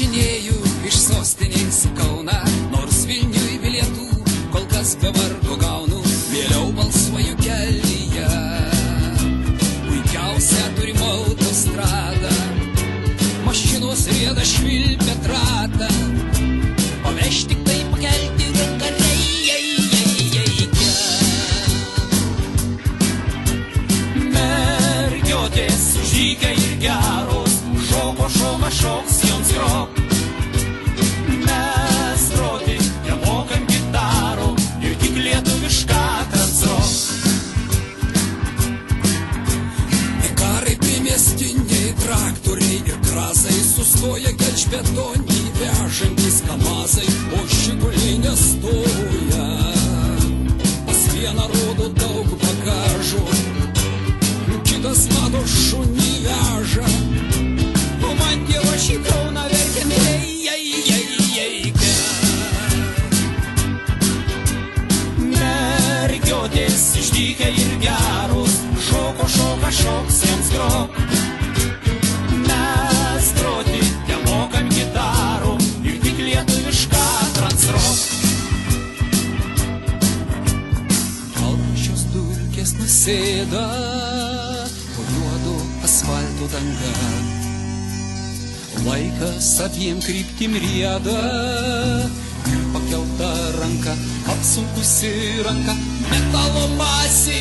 važinėju iš sostinės į Kauną, nors Vilniui bilietų kol kas be vargo gaunu, vėliau balsuoju kelyje. Puikiausia turime autostradą, mašinos rieda švilpia tratą, o veš tik tai pakelti ranką reikia. Mergiotės žygiai ir geros, šoks joms grok. Mes groti nemokam gitarų ir tik lietuvišką transrok. Vikarai priemiestiniai traktoriai ir krasai sustoja gelžbetoniai vežantys kamazai, o žiguliai nestoja. Pas vieną rodo daug bagažo, kitas mato šunį veža. Man Dievo šį Kauną verkiam reikia. Mergiotės išdykę ir geros, šoks jiems grok. Mes groti nemokam gitarų ir tik lietuvišką transrok. Kalšios dulkės nusėda po juodu asfalto danga. Laikas abiem kryptim rieda ir pakelta ranka, apsunkusi ranka, metalo masė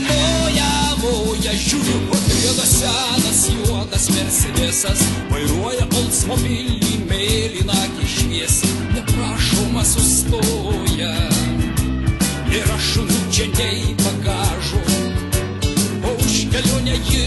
moja, žiūriu, atrieda senas juodas Mercedesas, vairuoja Oldsmobilį mėlyną šviesą, neprašoma sustoja, ir aš nučiančiai bagažo, o už kelionę ji